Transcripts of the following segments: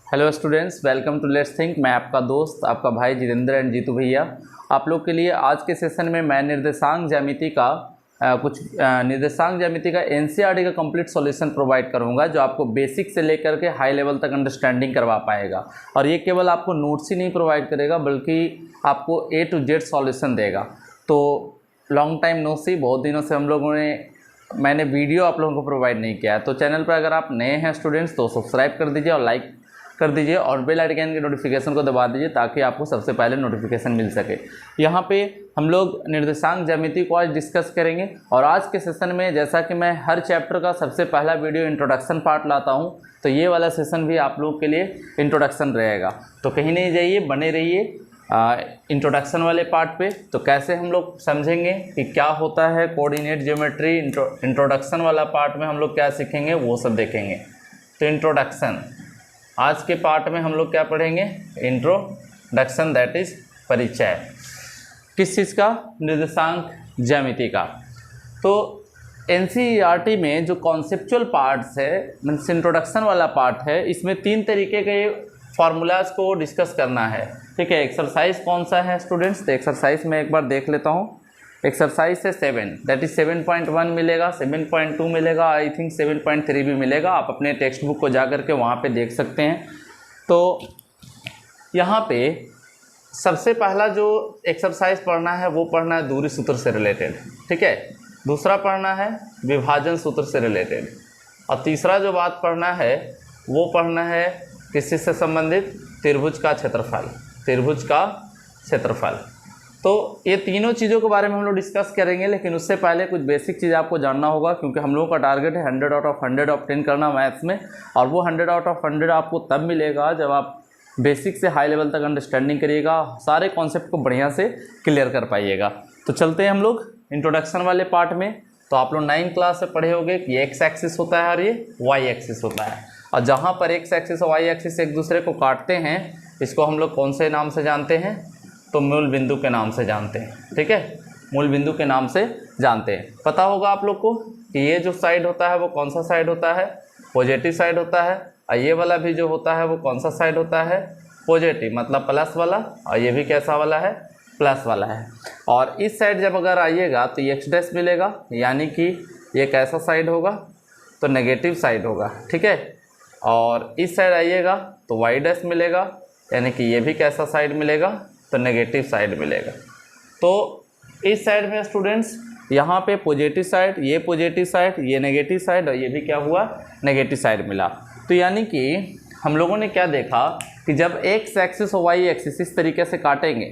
Hello students, welcome to let's think. मैं आपका दोस्त, आपका भाई जितेंद्र एंड जीतू भैया। आप लोग के लिए आज के सेशन में मैं निर्देशांक ज्यामिति का निर्देशांक ज्यामिति का एनसीईआरटी का कंप्लीट सॉल्यूशन प्रोवाइड करूंगा, जो आपको बेसिक से लेकर के हाई लेवल तक अंडरस्टैंडिंग करवा पाएगा। और ये केवल आपको नोट्स ही नहीं प्रोवाइड करेगा, बल्कि आपको A to Z सॉल्यूशन देगा। तो लॉन्ग टाइम नो सी, बहुत दिनों से मैंने वीडियो आप लोगों को प्रोवाइड नहीं किया है। तो चैनल पर अगर आप नए हैं स्टूडेंट्स तो सब्सक्राइब कर दीजिए और लाइक कर दीजिए और बेल आइकन के नोटिफिकेशन को दबा दीजिए, ताकि आपको सबसे पहले नोटिफिकेशन मिल सके। यहाँ पे हम लोग निर्देशांक ज्यामिति को आज डिस्कस करेंगे। और आज के सेशन में, जैसा कि मैं हर चैप्टर का सबसे पहला वीडियो इंट्रोडक्शन पार्ट लाता हूँ, तो ये वाला सेशन भी आप लोगों के लिए इंट्रोडक्शन रहेगा। तो कहीं नहीं जाइए, बने रहिए इंट्रोडक्शन वाले पार्ट पे। तो कैसे हम लोग समझेंगे कि क्या होता है कोऑर्डिनेट ज्योमेट्री, इंट्रोडक्शन वाला पार्ट में हम लोग क्या सीखेंगे वो सब देखेंगे। तो इंट्रोडक्शन, आज के पार्ट में हम लोग क्या पढ़ेंगे? इंट्रोडक्शन, दैट इज परिचय। किस चीज़ का? निर्देशांक ज्यामिति का। तो एनसीईआरटी में जो कॉन्सेप्चुअल पार्ट्स है, मीन्स इंट्रोडक्शन वाला पार्ट है, इसमें 3 तरीके के फार्मूलाज को डिस्कस करना है। ठीक है, एक्सरसाइज कौन सा है स्टूडेंट्स? तो एक्सरसाइज में एक बार देख लेता हूँ। एक्सरसाइज है 7, दैट इज 7.1 मिलेगा, 7.2 मिलेगा, आई थिंक 7.3 भी मिलेगा। आप अपने टेक्स्ट बुक को जा करके वहाँ पे देख सकते हैं। तो यहाँ पे सबसे पहला जो एक्सरसाइज पढ़ना है वो पढ़ना है दूरी सूत्र से रिलेटेड। ठीक है, दूसरा पढ़ना है विभाजन सूत्र से रिलेटेड, और तीसरा जो बात पढ़ना है वो पढ़ना है किससे से संबंधित? त्रिभुज का क्षेत्रफल। त्रिभुज का क्षेत्रफल। तो ये तीनों चीज़ों के बारे में हम लोग डिस्कस करेंगे, लेकिन उससे पहले कुछ बेसिक चीज़ आपको जानना होगा, क्योंकि हम लोगों का टारगेट है 100 आउट ऑफ 100 ऑब्टेन करना मैथ्स में। और वो 100 आउट ऑफ 100 आपको तब मिलेगा जब आप बेसिक से हाई लेवल तक अंडरस्टैंडिंग करिएगा, सारे कॉन्सेप्ट को बढ़िया से क्लियर कर पाइएगा। तो चलते हैं हम लोग इंट्रोडक्शन वाले पार्ट में। तो आप लोग 9th क्लास से पढ़े होंगे कि एक्स एक्सिस होता है और ये वाई एक्सिस होता है, और जहाँ पर एक्स एक्सिस और वाई एक्सिस एक दूसरे को काटते हैं, इसको हम लोग कौन से नाम से जानते हैं? तो मूल बिंदु के नाम से जानते हैं। ठीक है, मूल बिंदु के नाम से जानते हैं। पता होगा आप लोग को कि ये जो साइड होता है वो कौन सा साइड होता है? पॉजिटिव साइड होता है। और ये वाला भी जो होता है वो कौन सा साइड होता है? पॉजिटिव, मतलब प्लस वाला। और ये भी कैसा वाला है? प्लस वाला है। और इस साइड जब अगर आइएगा तो एक्स डैश मिलेगा, यानी कि ये कैसा साइड होगा? तो नेगेटिव साइड होगा। ठीक है, और इस साइड आइएगा तो वाई डैश मिलेगा, यानी कि ये भी कैसा साइड मिलेगा? तो नेगेटिव साइड मिलेगा। तो इस साइड में स्टूडेंट्स यहाँ पे पॉजिटिव साइड, ये पॉजिटिव साइड, ये नेगेटिव साइड, और ये भी क्या हुआ? नेगेटिव साइड मिला। तो यानी कि हम लोगों ने क्या देखा कि जब एक्स एक्सिस और वाई एक्सिस इस तरीके से काटेंगे,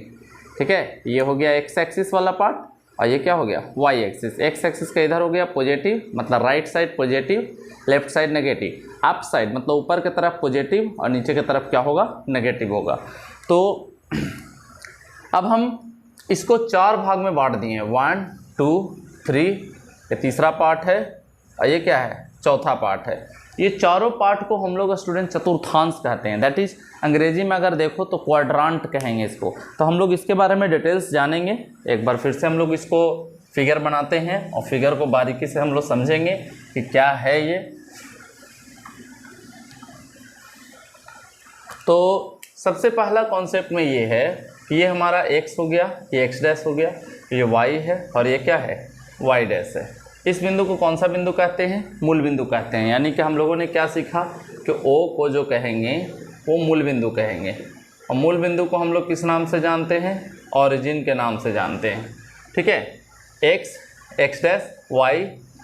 ठीक है, ये हो गया एक्स एक्सिस वाला पार्ट, और ये क्या हो गया? Y axis. एक्स एक्सिस का इधर हो गया पॉजिटिव, मतलब right side positive, left side negative. Up side मतलब ऊपर की तरफ पॉजिटिव और नीचे की तरफ क्या होगा? नेगेटिव होगा। तो अब हम इसको 4 भाग में बांट दिए हैं, 1 2 3, ये तीसरा पार्ट है, और ये क्या है? चौथा पार्ट है। ये चारों पार्ट को हम लोग स्टूडेंट चतुर्थांश कहते हैं, दैट इज अंग्रेजी में अगर देखो तो क्वाड्रांट कहेंगे इसको। तो हम लोग इसके बारे में डिटेल्स जानेंगे। एक बार फिर से हम लोग इसको फिगर बनाते हैं और फिगर को बारीकी से हम लोग समझेंगे कि क्या है ये। तो सबसे पहला कॉन्सेप्ट में ये है कि ये हमारा x हो गया, ये x डैश हो गया, ये y है, और ये क्या है? y डैश है। इस बिंदु को कौन सा बिंदु कहते हैं? मूल बिंदु कहते हैं। यानी कि हम लोगों ने क्या सीखा कि O को जो कहेंगे वो मूल बिंदु कहेंगे, और मूल बिंदु को हम लोग किस नाम से जानते हैं? ऑरिजिन के नाम से जानते हैं। ठीक है, x डैश,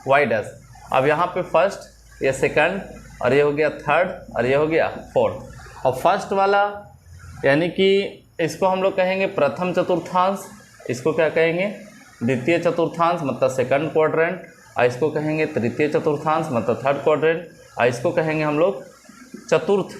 y डैश। अब यहाँ पे फर्स्ट, ये सेकंड, और ये हो गया थर्ड, और ये हो गया फोर्थ। और फर्स्ट वाला यानी कि इसको हम लोग कहेंगे प्रथम चतुर्थांश, इसको क्या कहेंगे? द्वितीय चतुर्थांश, मतलब सेकंड क्वाड्रेंट, और इसको कहेंगे तृतीय चतुर्थांश, मतलब थर्ड क्वाड्रेंट, और इसको कहेंगे हम लोग चतुर्थ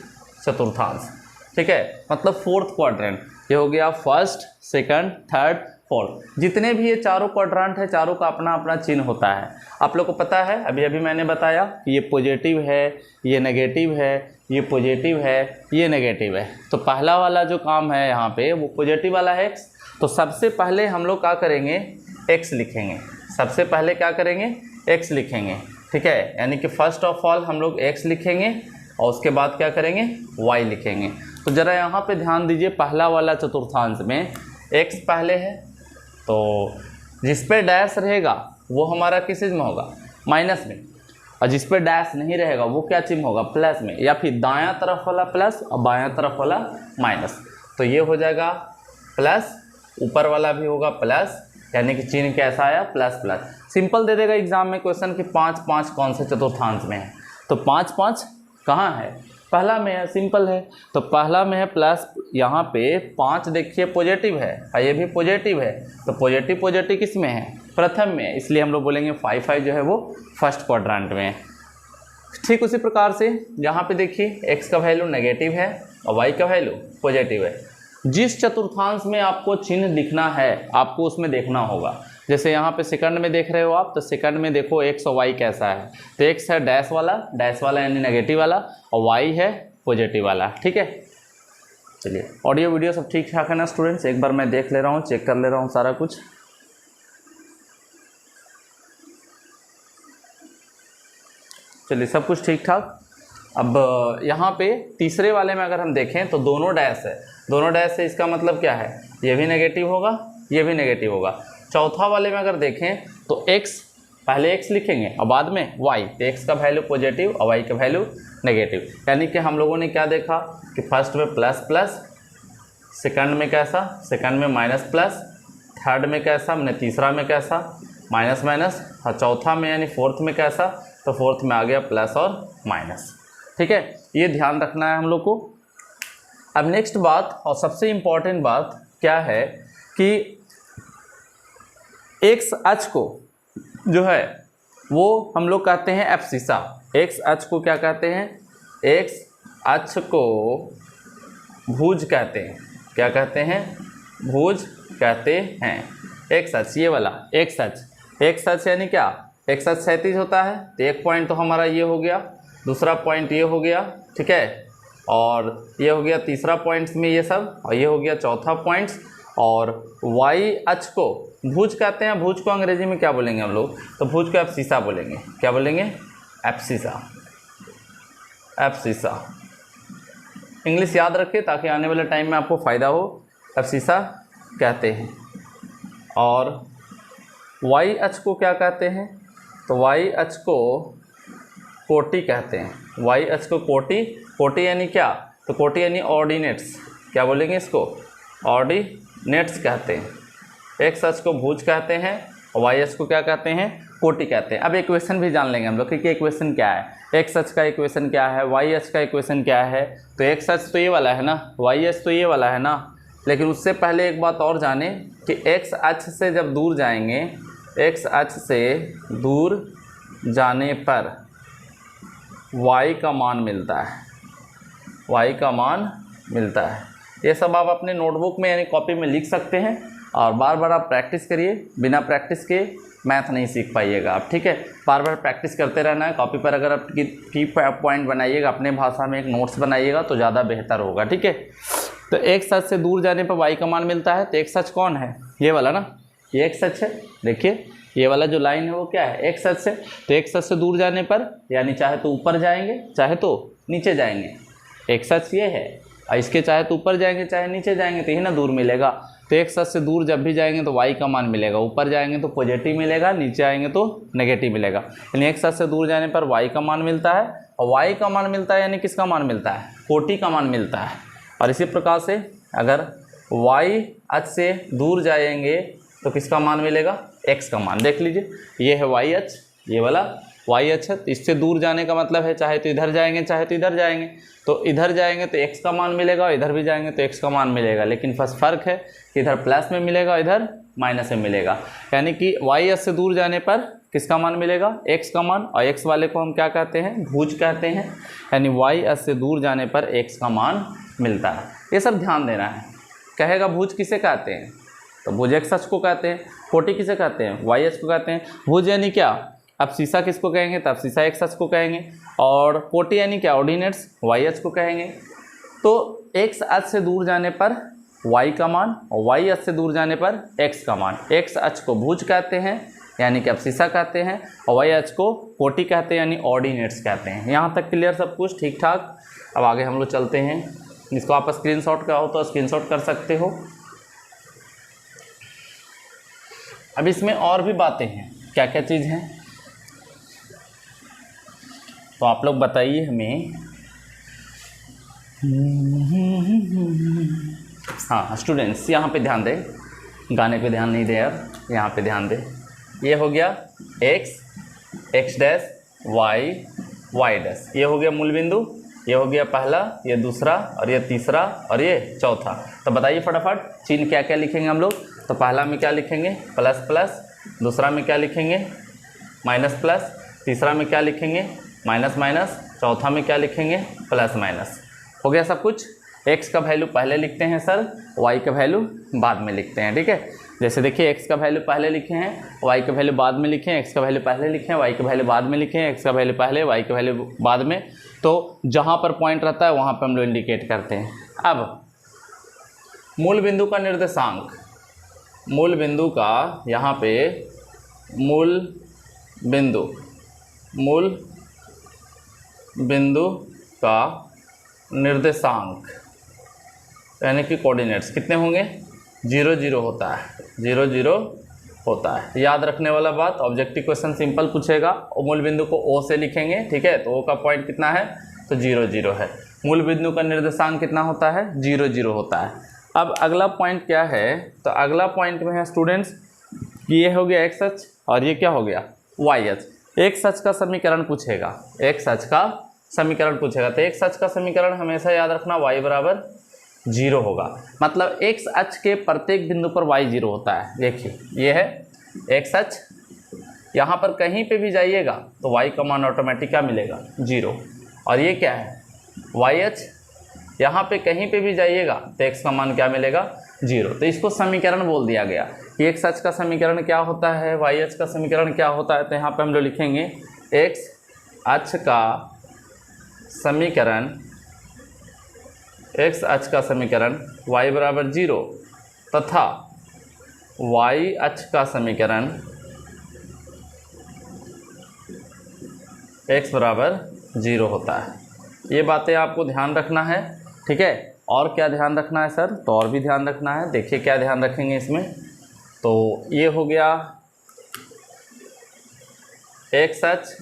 चतुर्थांश। ठीक है, मतलब फोर्थ क्वाड्रेंट। ये हो गया फर्स्ट, सेकंड, थर्ड, फोर्थ। जितने भी ये चारों क्वाड्रेंट है, चारों का अपना अपना चिन्ह होता है। आप लोग को पता है, अभी अभी मैंने बताया कि ये पॉजिटिव है, ये नेगेटिव है, ये पॉजिटिव है, ये नेगेटिव है। तो पहला वाला जो काम है यहाँ पे वो पॉजिटिव वाला है एक्स। तो सबसे पहले हम लोग क्या करेंगे? एक्स लिखेंगे। सबसे पहले क्या करेंगे? एक्स लिखेंगे। ठीक है, यानी कि फर्स्ट ऑफ ऑल हम लोग एक्स लिखेंगे, और उसके बाद क्या करेंगे, y लिखेंगे। तो ज़रा यहाँ पे ध्यान दीजिए, पहला वाला चतुर्थांश में x पहले है, तो जिस पे डैश रहेगा वो हमारा किस चीज़ में होगा, माइनस में, और जिस पे डैश नहीं रहेगा वो क्या चिन्ह होगा, प्लस में, या फिर दायां तरफ वाला प्लस और बायां तरफ वाला माइनस। तो ये हो जाएगा प्लस, ऊपर वाला भी होगा प्लस, यानी कि चिन्ह कैसा आया, प्लस प्लस। सिंपल दे देगा एग्जाम में क्वेश्चन कि 5 5 कौन से चतुर्थांश में है, तो 5 5 कहाँ है, पहला में है, सिंपल है। तो पहला में है प्लस, यहाँ पे 5 देखिए पॉजिटिव है और ये भी पॉजिटिव है, तो पॉजिटिव पॉजिटिव किस में है, प्रथम में, इसलिए हम लोग बोलेंगे 5 5 जो है वो फर्स्ट क्वाड्रेंट में है। ठीक उसी प्रकार से यहाँ पे देखिए x का वैल्यू नेगेटिव है और y का वैल्यू पॉजिटिव है। जिस चतुर्थांश में आपको चिन्ह दिखना है आपको उसमें देखना होगा। जैसे यहाँ पे सेकंड में देख रहे हो आप, तो सेकंड में देखो x और y कैसा है, तो x है डैश वाला यानी नेगेटिव वाला, और y है पॉजिटिव वाला। ठीक है, चलिए ऑडियो वीडियो सब ठीक ठाक है ना स्टूडेंट्स, एक बार मैं देख ले रहा हूँ, चेक कर ले रहा हूँ सारा कुछ। चलिए सब कुछ ठीक ठाक। अब यहाँ पे तीसरे वाले में अगर हम देखें तो दोनों डैश है, दोनों डैश है, इसका मतलब क्या है, ये भी नेगेटिव होगा, ये भी नेगेटिव होगा। चौथा वाले में अगर देखें तो x, पहले x लिखेंगे और बाद में y, तो x का वैल्यू पॉजिटिव और y का वैल्यू नेगेटिव। यानी कि हम लोगों ने क्या देखा कि फर्स्ट में प्लस प्लस, सेकंड में कैसा, सेकंड में माइनस प्लस, थर्ड में कैसा, मैंने तीसरा में कैसा, माइनस माइनस, और चौथा में यानी फोर्थ में कैसा, तो फोर्थ में आ गया प्लस और माइनस। ठीक है, ये ध्यान रखना है हम लोग को। अब नेक्स्ट बात और सबसे इम्पॉर्टेंट बात क्या है कि एक्स अक्ष को जो है वो हम लोग कहते हैं एब्सिसा। एक्स अक्ष को क्या कहते हैं, एक्स अक्ष को भुज कहते हैं। क्या कहते हैं, भुज कहते हैं। एक्स अक्ष, ये वाला एक्स अक्ष, एक्स अक्ष यानी क्या, एक्स अक्ष क्षैतिज होता है, तो एक पॉइंट तो हमारा ये हो गया, दूसरा पॉइंट ये हो गया, ठीक है, और ये हो गया तीसरा पॉइंट्स में ये सब, और ये हो गया चौथा पॉइंट्स। और वाई अक्ष को भुज कहते हैं। भुज को अंग्रेजी में क्या बोलेंगे हम लोग, तो भुज को एब्सिसा बोलेंगे। क्या बोलेंगे, एब्सिसा, एब्सिसा। इंग्लिश याद रखिए ताकि आने वाले टाइम में आपको फ़ायदा हो। एब्सिसा कहते हैं। और वाई अक्ष को क्या कहते हैं, तो वाई अक्ष को कोटि कहते हैं। वाई अक्ष को कोटि, कोटि यानी क्या, तो कोटि यानी ऑर्डिनेट्स। क्या बोलेंगे इसको, ऑर्डिनेट्स कहते हैं। एक्स अक्ष को भुज कहते हैं और वाई अक्ष को क्या कहते हैं, कोटि कहते हैं। अब इक्वेशन भी जान लेंगे हम लोग कि इक्वेशन क्या है। एक्स अक्ष का इक्वेशन क्या है, वाई अक्ष का इक्वेशन क्या है। तो एक्स अक्ष तो ये वाला है ना, वाई अक्ष तो ये वाला है ना। लेकिन उससे पहले एक बात और जाने कि एक्स अक्ष से जब दूर जाएंगे, एक्स अक्ष से दूर जाने पर y का मान मिलता है, y का मान मिलता है। ये सब आप अपने नोटबुक में यानी कॉपी में लिख सकते हैं और बार बार आप प्रैक्टिस करिए। बिना प्रैक्टिस के मैथ नहीं सीख पाइएगा आप, ठीक है। बार बार प्रैक्टिस करते रहना है। कॉपी पर अगर आप की पॉइंट बनाइएगा, अपने भाषा में एक नोट्स बनाइएगा तो ज़्यादा बेहतर होगा, ठीक है। तो एक सच से दूर जाने पर y का मान मिलता है। तो एक सच कौन है, ये वाला ना, ये एक सच है। देखिए ये वाला जो लाइन है वो क्या है, एक सच है। तो एक सच से दूर जाने पर यानी चाहे तो ऊपर जाएंगे चाहे तो नीचे जाएंगे, एक सच ये है। और इसके चाहे तो ऊपर जाएंगे चाहे नीचे जाएंगे तो ही ना दूर मिलेगा। तो एक सच से दूर जब भी जाएंगे तो y का मान मिलेगा, ऊपर जाएंगे तो पॉजिटिव मिलेगा, नीचे आएंगे तो नेगेटिव मिलेगा। यानी एक सच से दूर जाने पर y का मान मिलता है, और y का मान मिलता है यानी किसका मान मिलता है, कोटि का मान मिलता है। और इसी प्रकार से अगर y अक्ष से दूर जाएंगे तो किसका मान मिलेगा, x का मान। देख लीजिए ये है y अक्ष, ये वाला y अक्ष है। तो इससे दूर जाने का मतलब है चाहे तो इधर जाएंगे चाहे तो इधर जाएंगे। तो इधर जाएंगे तो x का मान मिलेगा और इधर भी जाएंगे तो x का मान मिलेगा। लेकिन बस फ़र्क है कि इधर प्लस में मिलेगा, इधर माइनस में मिलेगा। यानी कि y अक्ष से दूर जाने पर किसका मान मिलेगा, x का मान। और x वाले को हम क्या कहते हैं, भुज कहते हैं। यानी y अक्ष से दूर जाने पर x का मान मिलता है। ये सब ध्यान देना है। कहेगा भुज किसे कहते हैं, तो भुज एक्स अक्ष को कहते हैं। कोटि किसे कहते हैं, वाई अक्ष को कहते हैं। भुज यानी क्या, अब शीशा किसको कहेंगे, तब शीशा एक्स अक्ष को कहेंगे। और कोटि यानी क्या, ऑर्डिनेट्स, वाई अक्ष को कहेंगे। तो एक्स अक्ष से दूर जाने पर वाई का मान और वाई अक्ष से दूर जाने पर एक्स का मान। एक्स अक्ष को भुज कहते हैं यानी कि अब्सिसा कहते हैं, और वाई अक्ष को कोटि कहते हैं यानी ऑर्डिनेट्स कहते हैं। यहाँ तक क्लियर सब कुछ ठीक ठाक। अब आगे हम लोग चलते हैं, इसको आप स्क्रीनशॉट का हो तो स्क्रीनशॉट कर सकते हो। अब इसमें और भी बातें हैं, क्या क्या चीज़ हैं तो आप लोग बताइए हमें। हाँ स्टूडेंट्स यहाँ पे ध्यान दें, गाने पे ध्यान नहीं दे यार, यहाँ पे ध्यान दें। ये हो गया x, x dash, y, y dash, ये हो गया मूल बिंदु, ये हो गया पहला, ये दूसरा, और ये तीसरा, और ये चौथा। तो बताइए फटाफट चिन्ह क्या क्या लिखेंगे हम लोग। तो पहला में क्या लिखेंगे, प्लस प्लस, दूसरा में क्या लिखेंगे, माइनस प्लस, तीसरा में क्या लिखेंगे, माइनस माइनस, चौथा में क्या लिखेंगे, प्लस माइनस। हो गया सब कुछ। x का वैल्यू पहले लिखते हैं सर, y का वैल्यू बाद में लिखते हैं, ठीक है। जैसे देखिए x का वैल्यू पहले लिखे हैं, y का वैल्यू बाद में लिखे हैं, x का वैल्यू पहले लिखे हैं, y का वैल्यू बाद में लिखे हैं, x का वैल्यू पहले, y का वैल्यू बाद में। तो जहाँ पर पॉइंट रहता है वहाँ पर हम लोग इंडिकेट करते हैं। अब मूल बिंदु का निर्देशांक, मूल बिंदु का यहाँ पे मूल बिंदु का निर्देशांक यानी कि कोऑर्डिनेट्स कितने होंगे, 0 0 होता है, 0 0 होता है। याद रखने वाला बात, ऑब्जेक्टिव क्वेश्चन सिंपल पूछेगा और मूल बिंदु को O से लिखेंगे, ठीक है। तो O का पॉइंट कितना है, तो 0 0 है। मूल बिंदु का निर्देशांक कितना होता है, 0 0 होता है। अब अगला पॉइंट क्या है, तो अगला पॉइंट में है स्टूडेंट्स, ये हो गया x अक्ष और ये क्या हो गया, y अक्ष। x अक्ष का समीकरण पूछेगा, x अक्ष का समीकरण पूछेगा, तो x अक्ष का समीकरण हमेशा याद रखना y बराबर 0 होगा। मतलब x अक्ष के प्रत्येक बिंदु पर y 0 होता है। देखिए ये है x अक्ष, यहाँ पर कहीं पे भी जाइएगा तो y का मान ऑटोमेटिक क्या मिलेगा, 0। और ये क्या है, y अक्ष, यहाँ पे कहीं पे भी जाइएगा तो x का मान क्या मिलेगा, 0। तो इसको समीकरण बोल दिया गया कि x अक्ष का समीकरण क्या होता है, y अक्ष का समीकरण क्या होता है। तो यहाँ पे हम लोग लिखेंगे x अक्ष का समीकरण, x अक्ष का समीकरण y बराबर 0 तथा y अक्ष का समीकरण x बराबर 0 होता है। ये बातें आपको ध्यान रखना है, ठीक है। और क्या ध्यान रखना है सर, तो और भी ध्यान रखना है। देखिए क्या ध्यान रखेंगे इसमें, तो ये हो गया x अक्ष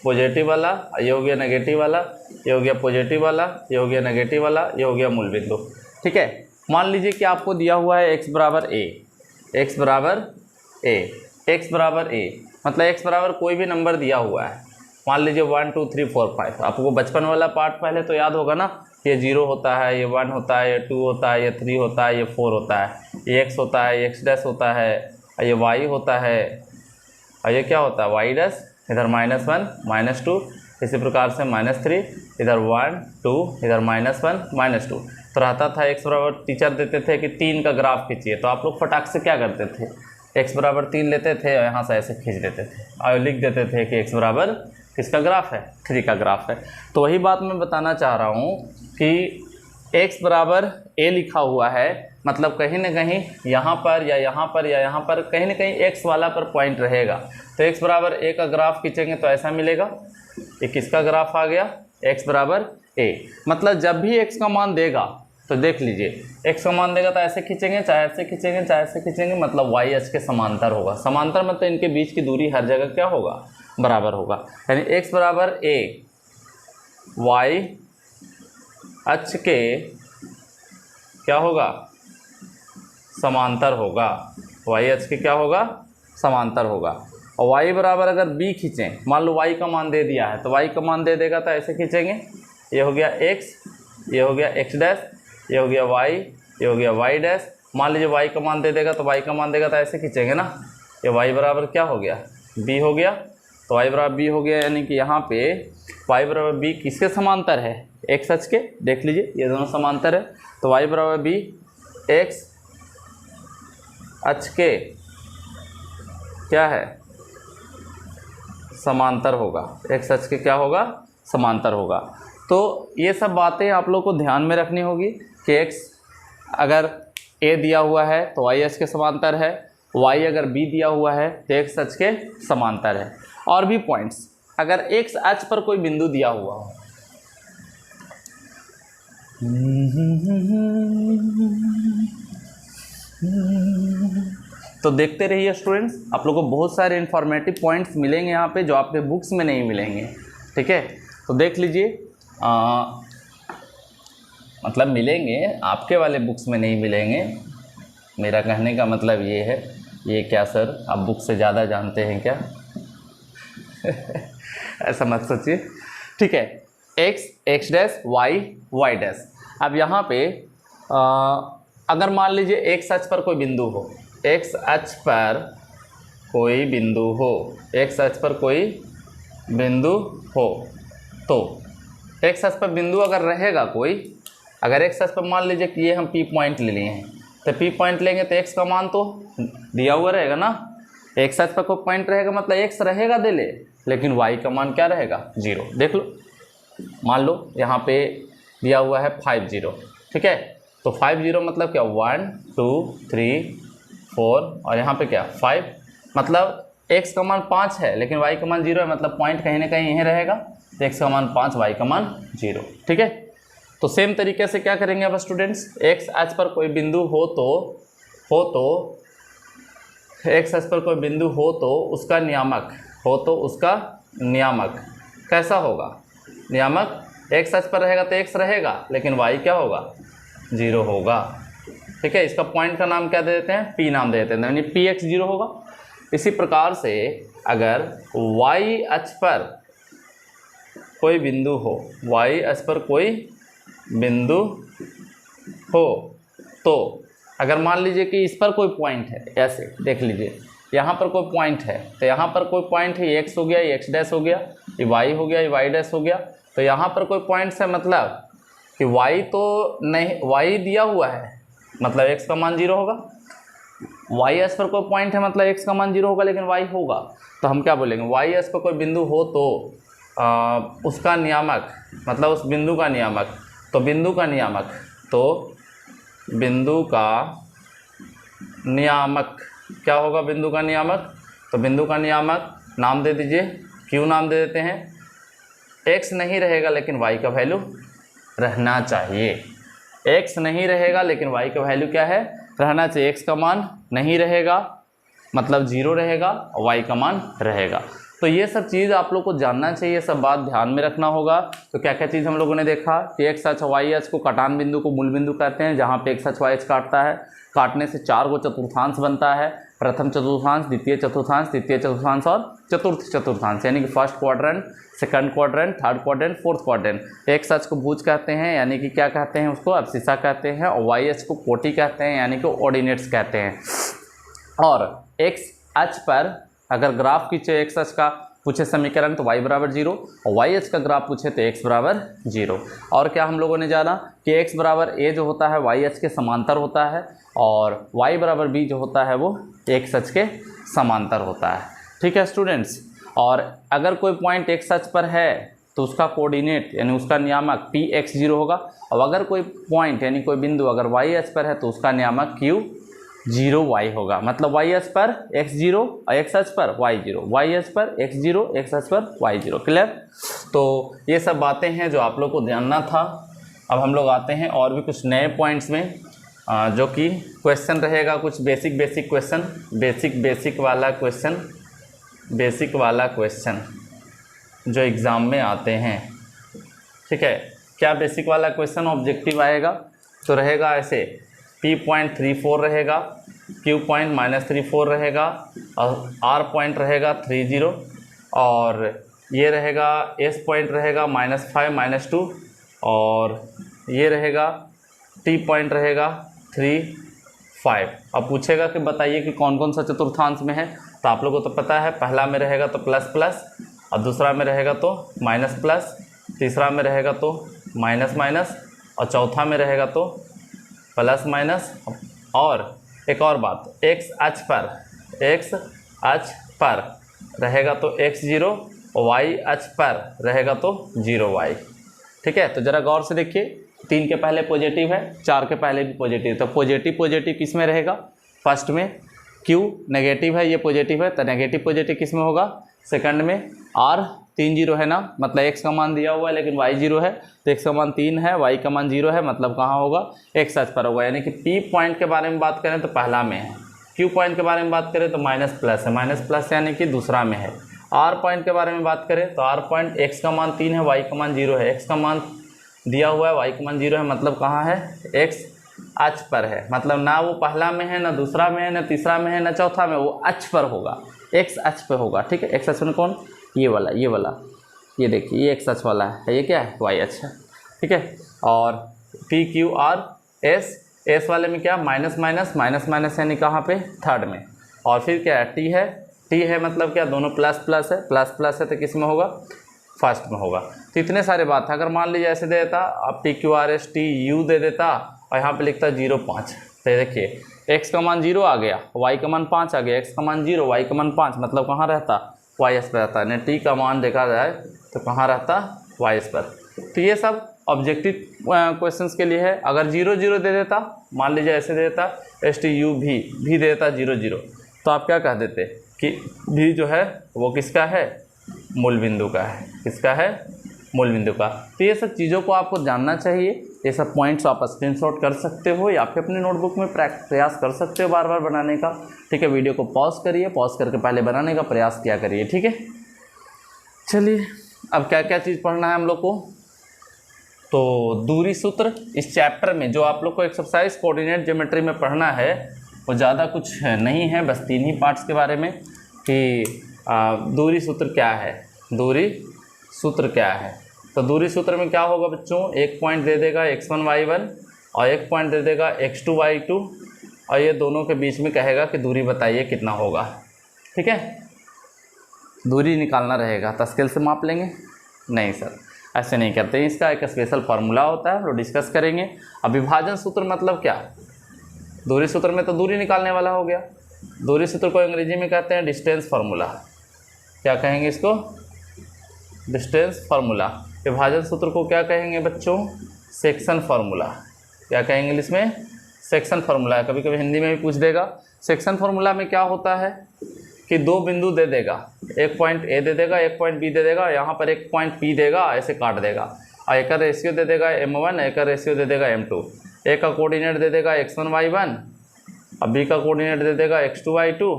पॉजिटिव वाला, ये हो गया नेगेटिव वाला, ये हो गया पॉजिटिव वाला, ये हो गया नेगेटिव वाला, ये हो गया मूल बिंदु, ठीक है। मान लीजिए कि आपको दिया हुआ है x बराबर a, x बराबर a, x बराबर a, मतलब x बराबर कोई भी नंबर दिया हुआ है। मान लीजिए 1 2 3 4 5। आपको बचपन वाला पार्ट पहले तो याद होगा ना, ये 0 होता है, ये 1 होता है, ये 2 होता है, ये 3 होता है, ये 4 होता है, ये x होता है, ये x डैश होता है, ये y होता है, और ये क्या होता है, y डैश, इधर -1 -2, इसी प्रकार से -3, इधर 1 2, इधर -1 -2। तो रहता था x बराबर, टीचर देते थे कि 3 का ग्राफ खींचिए, तो आप लोग फटाक से क्या करते थे, x बराबर 3 लेते थे और यहाँ से ऐसे खींच देते थे और लिख देते थे कि x बराबर किसका ग्राफ है, 3 का ग्राफ है। तो वही बात मैं बताना चाह रहा हूँ कि x बराबर a लिखा हुआ है, मतलब कहीं ना कहीं यहाँ पर या यहाँ पर या यहाँ पर कहीं ना कहीं x वाला पर पॉइंट रहेगा। तो x बराबर a का ग्राफ खींचेंगे तो ऐसा मिलेगा, ये किसका ग्राफ आ गया, x बराबर a। मतलब जब भी x का मान देगा तो देख लीजिए, x का मान देगा तो ऐसे खींचेंगे, चाहे ऐसे खींचेंगे, चाहे ऐसे खींचेंगे, मतलब y अक्ष के समांतर होगा। समांतर मतलब इनके बीच की दूरी हर जगह क्या होगा, बराबर होगा। यानी x बराबर a y अक्ष के क्या होगा, समांतर होगा, y अक्ष के क्या होगा, समांतर होगा। और y बराबर अगर b खींचें, मान लो y का मान दे दिया है तो y का मान दे देगा तो ऐसे खींचेंगे, ये हो गया x, ये हो गया x डैश, ये हो गया y, ये हो गया y डैश। मान लीजिए y का मान दे देगा तो y का मान देगा तो ऐसे खींचेंगे ना, ये y बराबर क्या हो गया, b हो गया। तो y बराबर b हो गया, यानी कि यहाँ पे y बराबर b किसके समांतर है, x अक्ष के। देख लीजिए ये दोनों समांतर है, तो y बराबर b x अक्ष के क्या है, समांतर होगा, x अक्ष के क्या होगा, समांतर होगा। तो ये सब बातें आप लोग को ध्यान में रखनी होगी कि x अगर a दिया हुआ है तो y अक्ष के समांतर है, y अगर b दिया हुआ है तो x अक्ष के समांतर है। और भी पॉइंट्स, अगर x अक्ष पर कोई बिंदु दिया हुआ हो, तो देखते रहिए स्टूडेंट्स, आप लोगों को बहुत सारे इंफॉर्मेटिव पॉइंट्स मिलेंगे यहाँ पे जो आपके बुक्स में नहीं मिलेंगे। ठीक है, तो देख लीजिए, मतलब मिलेंगे, आपके वाले बुक्स में नहीं मिलेंगे। मेरा कहने का मतलब ये है, ये क्या सर आप बुक से ज़्यादा जानते हैं क्या? ऐसा मत सोचिए। ठीक है, x x dash y y dash. अब यहाँ पे अगर मान लीजिए x अक्ष पर कोई बिंदु हो, x अक्ष पर कोई बिंदु हो, x अक्ष पर कोई बिंदु हो, तो x अक्ष पर बिंदु अगर रहेगा कोई, अगर x अक्ष पर मान लीजिए कि ये हम P पॉइंट ले लिए हैं, तो P पॉइंट लेंगे तो x का मान तो दिया हुआ रहेगा ना। x अक्ष पर कोई पॉइंट रहेगा मतलब x रहेगा दे ले, लेकिन y का मान क्या रहेगा? 0। देख लो, मान लो यहाँ पे दिया हुआ है 5 0। ठीक है, तो 5 0 मतलब क्या? 1 2 3 4 और यहाँ पे क्या? 5। मतलब x का मान 5 है लेकिन y का मान 0 है, मतलब पॉइंट कहीं ना कहीं यहीं रहेगा। तो x का मान 5, y का मान 0। ठीक है, तो सेम तरीके से क्या करेंगे अब स्टूडेंट्स, x अक्ष पर कोई बिंदु हो तो x अक्ष पर कोई बिंदु हो तो उसका नियामक कैसा होगा? नियामक x अक्ष पर रहेगा तो x रहेगा, लेकिन y क्या होगा? 0 होगा। ठीक है, इसका पॉइंट का नाम क्या दे देते हैं? P नाम दे देते हैं, यानी px 0 होगा। इसी प्रकार से अगर y अक्ष पर कोई बिंदु हो, y अक्ष पर कोई बिंदु हो, तो अगर मान लीजिए कि इस पर कोई पॉइंट है, ऐसे देख लीजिए, यहाँ पर कोई पॉइंट है, तो यहाँ पर कोई पॉइंट है, ये x हो गया, ये x डैश हो गया, ये y हो गया, ये y डैश हो गया। तो यहाँ पर कोई पॉइंट्स है, मतलब कि y तो नहीं, y दिया हुआ है मतलब x का मान 0 होगा। y अक्ष पर कोई पॉइंट है मतलब x का मान 0 होगा, लेकिन y होगा। तो हम क्या बोलेंगे? y अक्ष पर कोई बिंदु हो तो उसका नियामक, मतलब उस बिंदु का नियामक, तो बिंदु का नियामक क्या होगा? बिंदु का नियामक, तो बिंदु का नियामक नाम दे दीजिए, क्यों नाम दे देते हैं? x नहीं रहेगा लेकिन y का वैल्यू रहना चाहिए। x नहीं रहेगा लेकिन y का वैल्यू क्या है? रहना चाहिए। x का मान नहीं रहेगा मतलब 0 रहेगा, और y का मान रहेगा। तो ये सब चीज़ आप लोग को जानना चाहिए, सब बात ध्यान में रखना होगा। तो क्या क्या चीज़ हम लोगों ने देखा कि x अक्ष y अक्ष को कटान बिंदु को मूल बिंदु कहते हैं, जहाँ पे x अक्ष y अक्ष काटता है, काटने से 4 गो चतुर्थांश बनता है। प्रथम चतुर्थांश, द्वितीय चतुर्थांश, तृतीय चतुर्थांश और चतुर्थ चतुर्थांश, यानी कि first quadrant, second quadrant, third quadrant, fourth quadrant. X अक्ष को भुज कहते हैं, यानी कि क्या कहते हैं उसको? अब्सिसा कहते हैं। और वाई अक्ष को कोटि कहते हैं, यानी कि ऑर्डिनेट्स कहते हैं। और एक्स अक्ष पर अगर ग्राफ खींचे एक्स अक्ष का, पूछे समीकरण, तो y बराबर 0, और y अक्ष का ग्राफ पूछे तो x बराबर 0। और क्या हम लोगों ने जाना कि x बराबर a जो होता है y अक्ष के समांतर होता है, और y बराबर b जो होता है वो x अक्ष के समांतर होता है। ठीक है स्टूडेंट्स, और अगर कोई पॉइंट x अक्ष पर है तो उसका कोऑर्डिनेट यानी उसका नियामक px0 होगा, और अगर कोई पॉइंट यानी कोई बिंदु अगर y अक्ष पर है तो उसका नियामक q0y होगा। मतलब y अक्ष पर x0 और x अक्ष पर y0, y अक्ष पर x0, x अक्ष पर y0। क्लियर? तो ये सब बातें हैं जो आप लोग को जानना था। अब हम लोग आते हैं और भी कुछ नए पॉइंट्स में, जो कि क्वेश्चन रहेगा, कुछ बेसिक क्वेश्चन, बेसिक वाला क्वेश्चन जो एग्ज़ाम में आते हैं। ठीक है, क्या बेसिक वाला क्वेश्चन ऑब्जेक्टिव आएगा? तो रहेगा ऐसे, P.34 रहेगा, Q.-34 रहेगा, और R पॉइंट रहेगा 30, और ये रहेगा S पॉइंट रहेगा -5 -2, और ये रहेगा T पॉइंट रहेगा 3 5। अब पूछेगा कि बताइए कि कौन कौन सा चतुर्थांश में है। तो आप लोगों को तो पता है, पहला में रहेगा तो प्लस प्लस, और दूसरा में रहेगा तो माइनस प्लस, तीसरा में रहेगा तो माइनस माइनस, और चौथा में रहेगा तो प्लस माइनस। और एक और बात, x अक्ष पर रहेगा तो x0, और y अक्ष पर रहेगा तो 0y। ठीक है, तो ज़रा गौर से देखिए, 3 के पहले पॉजिटिव है, 4 के पहले भी पॉजिटिव, तो पॉजिटिव किस में रहेगा? फर्स्ट में, Q नेगेटिव है, ये पॉजिटिव है, तो नेगेटिव पॉजिटिव किस में होगा, सेकंड में। R 3 जीरो है ना, मतलब x का मान दिया हुआ है लेकिन y जीरो है, तो x का मान 3 है, y का मान 0 है, मतलब कहाँ होगा, x अक्ष पर होगा। यानी कि P पॉइंट के बारे में बात करें तो पहला में है, Q पॉइंट के बारे में बात करें तो माइनस प्लस है, माइनस प्लस यानी कि दूसरा में है। R पॉइंट के बारे में बात करें तो R पॉइंट x का मान 3 है, y का मान 0 है, x का मान दिया हुआ है, y का मान 0 है, मतलब कहाँ है, x अक्ष पर है। मतलब ना वो पहला में है, ना दूसरा में है, ना तीसरा में है, ना चौथा में, वो अक्ष पर होगा, x अक्ष पर होगा। ठीक है, x अक्ष में कौन, ये वाला, ये वाला, ये देखिए ये x अक्ष वाला है, ये क्या है, y अक्ष है। ठीक है, और P Q R S, S वाले में क्या, माइनस माइनस, माइनस माइनस यानी कहाँ पे, थर्ड में। और फिर क्या है, T है मतलब क्या, दोनों प्लस प्लस है, प्लस प्लस है तो किस में होगा, फर्स्ट में होगा। तो इतने सारे बात है। अगर मान लीजिए ऐसे दे देता, अब P Q R S T U दे देता और यहाँ पे लिखता 0 5, तो देखिए x का मान 0 आ गया, y का मान 5 आ गया, x का मान 0, y का मान 5, मतलब कहाँ रहता, y अक्ष पर रहता है। t का मान देखा जाए तो कहाँ रहता, y अक्ष पर। तो ये सब ऑब्जेक्टिव क्वेश्चंस के लिए है। अगर 0 0 दे देता, मान लीजिए ऐसे दे देता STU भी दे देता 0 0, तो आप क्या कह देते कि भी जो है वो किसका है, मूल बिंदु का है, किसका है, मूल बिंदु का। तो ये सब चीज़ों को आपको जानना चाहिए। ये सब पॉइंट्स आप स्क्रीनशॉट कर सकते हो या फिर अपने नोटबुक में प्रयास कर सकते हो बार बार बनाने का। ठीक है, वीडियो को पॉज करिए, पॉज करके पहले बनाने का प्रयास किया करिए। ठीक है, चलिए अब क्या क्या चीज़ पढ़ना है हम लोग को। तो दूरी सूत्र इस चैप्टर में जो आप लोग को एक्सरसाइज कोऑर्डिनेट ज्योमेट्री में पढ़ना है वो ज़्यादा कुछ नहीं है, बस 3 ही पार्ट्स के बारे में कि दूरी सूत्र क्या है, दूरी सूत्र क्या है। तो दूरी सूत्र में क्या होगा बच्चों, एक पॉइंट दे देगा x1 y1 और एक पॉइंट दे देगा x2 y2 और ये दोनों के बीच में कहेगा कि दूरी बताइए कितना होगा। ठीक है, दूरी निकालना रहेगा, तो स्केल से माप लेंगे, नहीं सर ऐसे नहीं करते, इसका एक स्पेशल फार्मूला होता है, वो डिस्कस करेंगे। अब विभाजन सूत्र मतलब क्या, दूरी सूत्र में तो दूरी निकालने वाला हो गया। दूरी सूत्र को अंग्रेजी में कहते हैं डिस्टेंस फार्मूला। क्या कहेंगे इसको, डिस्टेंस फार्मूला। विभाजन सूत्र को क्या कहेंगे बच्चों, सेक्शन फार्मूला। क्या कहेंगे इंग्लिश में, सेक्शन फार्मूला। कभी कभी हिंदी में भी पूछ देगा। सेक्शन फार्मूला में क्या होता है कि 2 बिंदु दे देगा, एक पॉइंट ए दे देगा, एक पॉइंट बी दे देगा, यहाँ पर एक पॉइंट पी देगा, ऐसे काट देगा, और एक का रेशियो दे देगा m1, एक का रेशियो दे देगा m2, एक का कोऑर्डिनेट दे देगा x1 y1 और बी का कोऑर्डिनेट दे देगा x2 y2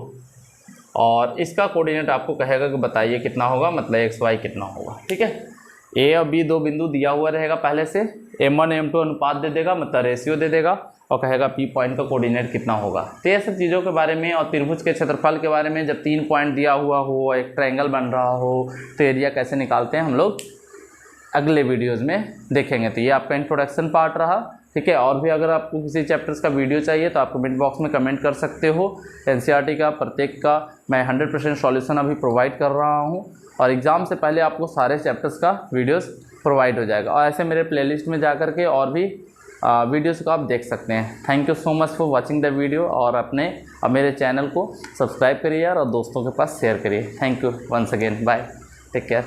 और इसका कोऑर्डिनेट आपको कहेगा कि बताइए कितना होगा, मतलब एक्स वाई कितना होगा। ठीक है, ए और बी 2 बिंदु दिया हुआ रहेगा पहले से, m1 m2 अनुपात दे देगा, मतलब रेशियो दे देगा और कहेगा पी पॉइंट का कोऑर्डिनेट कितना होगा। तो ये सब चीज़ों के बारे में और त्रिभुज के क्षेत्रफल के बारे में, जब 3 पॉइंट दिया हुआ हो, एक ट्रायंगल बन रहा हो, तो एरिया कैसे निकालते हैं हम लोग अगले वीडियोज़ में देखेंगे। तो ये आपका इंट्रोडक्शन पार्ट रहा। ठीक है, और भी अगर आपको किसी चैप्टर्स का वीडियो चाहिए तो आप कमेंट बॉक्स में कमेंट कर सकते हो। एनसीईआरटी का प्रत्येक का मैं 100% सॉल्यूशन अभी प्रोवाइड कर रहा हूँ और एग्ज़ाम से पहले आपको सारे चैप्टर्स का वीडियोस प्रोवाइड हो जाएगा। और ऐसे मेरे प्लेलिस्ट में जा कर के और भी वीडियोस को आप देख सकते हैं। Thank you so much for watching the video और मेरे चैनल को सब्सक्राइब करिए और दोस्तों के पास शेयर करिए। Thank you once again, bye, take care.